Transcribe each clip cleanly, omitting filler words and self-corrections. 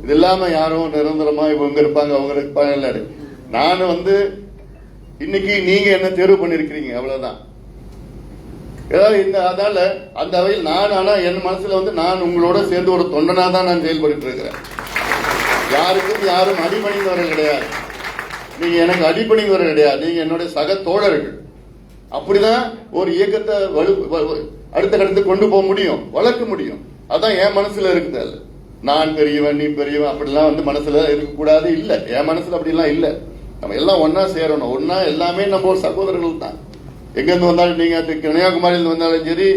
இது இல்லாம யாரும் நிரந்தரமா இவங்க இருப்பாங்க அவங்க இருப்பாங்க இல்ல. நான் இன்னைக்கு நீங்க என்ன தேர்வு பண்ணிருக்கீங்க அவ்வளவுதான். அதனால அந்த வகையில் நான் ஆனா என் மனசுல நான் உங்களோட சேர்ந்து ஒரு தொண்டனா தான் நான் செயல்பட்டு இருக்கிறேன். யாருக்கும் யாரும் அடிபணிந்தவர்கள் கிடையாது. நீங்க எனக்கு அடிபணிந்தவர்கள் கிடையாது. நீங்க என்னுடைய சக தோழர்கள். அப்படிதான் ஒரு இயக்கத்தை அடுத்த கடத்து கொண்டு போக முடியும், வளர்க்க முடியும். அதான் என் மனசுல இருக்குது. அல்ல நான் பெரியவன் நீ பெரியவன் அப்படிலாம் மனசுல இருக்கக்கூடாது. இல்ல, என் மனசுல அப்படிலாம் இல்ல. நம்ம எல்லாம் ஒன்னா சேரணும். ஒன்னா எல்லாமே நம்ம ஒரு சகோதரர்கள் தான். எங்க இருந்து வந்தாலும் நீங்க கன்னியாகுமரியில வந்தாலும் சரி,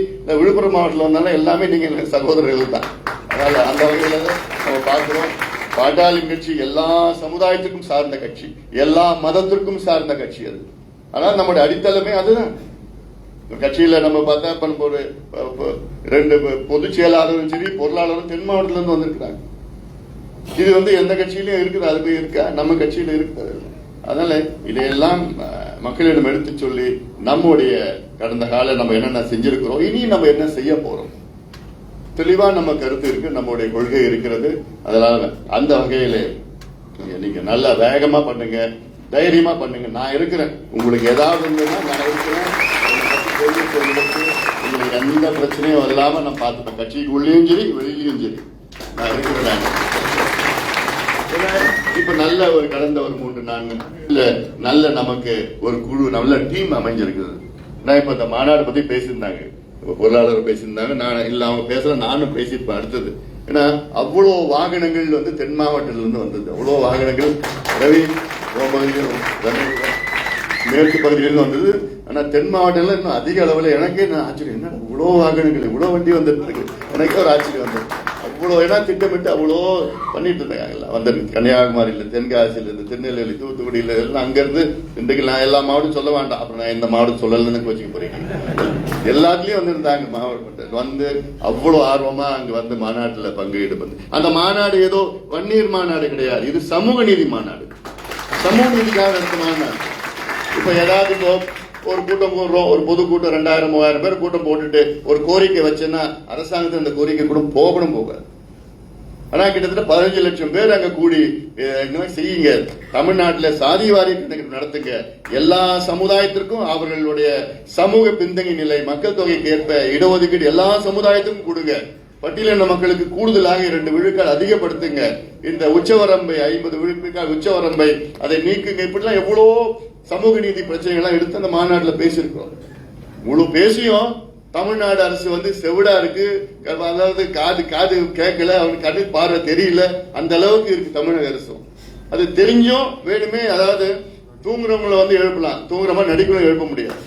விழுப்புரம் மாவட்டத்தில் வந்தாலும் எல்லாமே நீங்க சகோதரர்கள் தான். அதனால அந்த வகையில நம்ம பார்க்கிறோம். பாட்டாளி கட்சி எல்லா சமுதாயத்துக்கும் சார்ந்த கட்சி, எல்லா மதத்திற்கும் சார்ந்த கட்சி. அது ஆனால் நம்முடைய அடித்தளமே அதுதான். கட்சியில நம்ம பார்த்தா ஒரு 2 பொதுச் செயலாளரும் சரி பொருளாளரும் தென் மாவட்டத்துல இருந்து வந்திருக்கிறாங்க. இது எந்த கட்சியிலும் இருக்குது, அது போய் இருக்கா? நம்ம கட்சியில இருக்கிறது. அதனால இதையெல்லாம் மக்களிடம் எடுத்து சொல்லி நம்முடைய கடந்த கால நம்ம என்னென்ன செஞ்சிருக்கிறோம், இனி நம்ம என்ன செய்ய போறோம், தெளிவா நம்ம கருத்து இருக்கு, நம்முடைய கொள்கை இருக்கிறது. அதனால அந்த வகையில நீங்க நல்லா வேகமா பண்ணுங்க, தைரியமா பண்ணுங்க. நான் இருக்கிறேன். உங்களுக்கு ஏதாவது நான் இருக்கிறேன். உங்களுக்கு எந்த பிரச்சனையும் இல்லாம நான் பார்த்துப்பேன். கட்சிக்கு உள்ளேயும் சரி வெளியிலையும் சரி நான் இருக்கிறேன். இப்ப நல்ல ஒரு கடந்த ஒரு 3-4 நல்ல நமக்கு ஒரு குழு நல்ல டீம் அமைஞ்சிருக்குது. நான் இப்ப இந்த மாநாடு பத்தி பேசியிருந்தாங்க, பொருளாளர் பேசியிருந்தாங்க. நான் இல்ல அவங்க பேசல, நானும் பேசியிருப்பேன் அடுத்தது. ஏன்னா அவ்வளவு வாகனங்கள் தென் மாவட்டத்திலிருந்து வந்தது. அவ்வளவு வாகனங்கள் ரவி மேற்கு பகுதியிலிருந்து வந்தது. ஆனா தென் மாவட்டத்தில் இன்னும் அதிக அளவில் எனக்கே ஆச்சரியம். என்ன இவ்வளவு வாகனங்கள் இவ்வளவு வண்டி வந்துட்டு இருக்கு, எனக்கே ஒரு ஆச்சரியம் வந்தது. அவ்வளோ ஏன்னா திட்டமிட்டு அவ்வளோ பண்ணிட்டு இருந்தாங்க. வந்துருக்கு கன்னியாகுமரியில, தென்காசியில இருந்து, திருநெல்வேலி, தூத்துக்குடியில எல்லாம் அங்கிருந்து இன்றைக்கு நான் எல்லா மாவட்டம் சொல்ல வேண்டாம். அப்புறம் நான் இந்த மாவட்டம் சொல்லலன்னு வச்சுக்க போறீங்க. எல்லாத்துலயும் வந்திருந்தாங்க மாவட்டம். அவ்வளவு ஆர்வமா அங்க மாநாட்டுல பங்கேற்று. அந்த மாநாடு ஏதோ வன்னியர் மாநாடு கிடையாது. இது சமூக நீதி மாநாடு, சமூக நீதிக்காக நடத்த மாநாடு. இப்ப ஏதாவது ஒரு கூட்டம் போடுறோம், ஒரு பொதுக்கூட்டம் 2000-3000 பேர் கூட்டம் போட்டுட்டு ஒரு கோரிக்கை வச்சேன்னா அரசாங்கத்தில் அந்த கோரிக்கை கூட போகாது. ஆனா கிட்டத்தட்ட 15 லட்சம் பேர் அங்க கூடி செய்யுங்க. தமிழ்நாட்டில் சாதிவாரி கணக்கெடுப்பு நடத்துங்க. எல்லா சமுதாயத்திற்கும் அவர்களுடைய சமூக பின்தங்கி நிலை, மக்கள் தொகைக்கு ஏற்ப இடஒதுக்கீடு எல்லா சமுதாயத்துக்கும் கொடுங்க. பட்டியலின மக்களுக்கு கூடுதலாக 2 விழுக்காடு அதிகப்படுத்துங்க. இந்த உச்சவரம்பை 50 விழுக்காடு உச்சவரம்பை அதை நீக்குங்க. இப்படிலாம் எவ்வளோ சமூக நீதி பிரச்சனைகள்லாம் எடுத்து அந்த மாநாட்டில் பேசியிருக்கிறோம். முழு பேசியும் தமிழ்நாடு அரசு செவிடா இருக்கு. அதாவது காது கேட்கல, அவனுக்கு கண்ணு பார்வை தெரியல, அந்த அளவுக்கு இருக்கு தமிழக அரசும். அது தெரிஞ்சும் வேணுமே, அதாவது தூங்குறவங்களை எழுப்பலாம், தூங்குறமா நடிக்கணும், எழுப்ப முடியாது.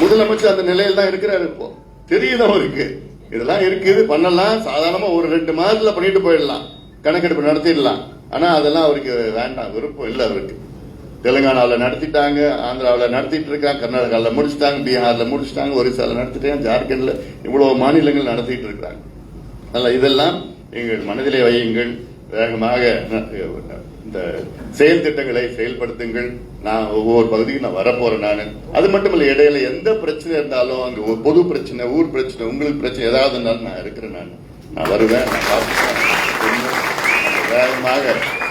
முதலமைச்சர் அந்த நிலையில் தான் இருக்கிறாரு. இப்போ தெரியுது அவருக்கு இதெல்லாம் இருக்குது, பண்ணலாம். சாதாரணமா ஒரு 2 மாதத்துல பண்ணிட்டு போயிடலாம், கணக்கெடுப்பு நடத்திடலாம். ஆனா அதெல்லாம் அவருக்கு வேண்டாம், விருப்பம் இல்லை அவருக்கு. தெலுங்கானாவில் நடத்திட்டாங்க, ஆந்திராவில் நடத்திட்டு இருக்காங்க, கர்நாடகாவில் முடிச்சுட்டாங்க, பீகார்ல முடிச்சுட்டாங்க, ஒரிசால நடத்திட்டாங்க, ஜார்க்கண்ட்ல இவ்வளவு மாநிலங்கள் நடத்திட்டு இருக்காங்க. அதனால இதெல்லாம் எங்கள் மனதிலே வையுங்கள். வேகமாக இந்த செயல் திட்டங்களை செயல்படுத்துங்கள். நான் ஒவ்வொரு பகுதிக்கும் நான் வரப்போறேன். நான் அது மட்டுமல்ல, இடையில எந்த பிரச்சனை இருந்தாலும், அங்க பொது பிரச்சனை, ஊர் பிரச்சனை, உங்களுக்கு பிரச்சனை ஏதாவது இருந்தாலும் நான் இருக்கிறேன். நான் வருவேன், நான் பார்த்துக்கிறேன். வேகமாக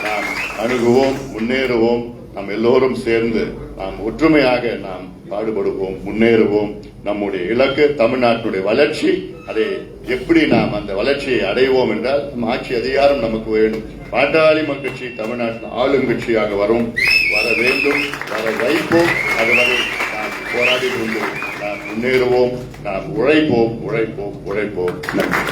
நாம் அணுகுவோம், முன்னேறுவோம். நாம் எல்லோரும் சேர்ந்து நாம் ஒற்றுமையாக நாம் பாடுபடுவோம், முன்னேறுவோம். நம்முடைய இலக்கு தமிழ்நாட்டினுடைய வளர்ச்சி. அதை எப்படி நாம் அந்த வளர்ச்சியை அடைவோம் என்றால் நம் ஆட்சி அதிகாரம் நமக்கு வேணும். பாட்டாளி மக்கள் கட்சி தமிழ்நாட்டின் ஆளுங்கட்சியாக வர வேண்டும், வர வைப்போம். அதுவரை நாம் போராடி கொண்டு நாம் முன்னேறுவோம். நாம் உழைப்போம். நன்றி.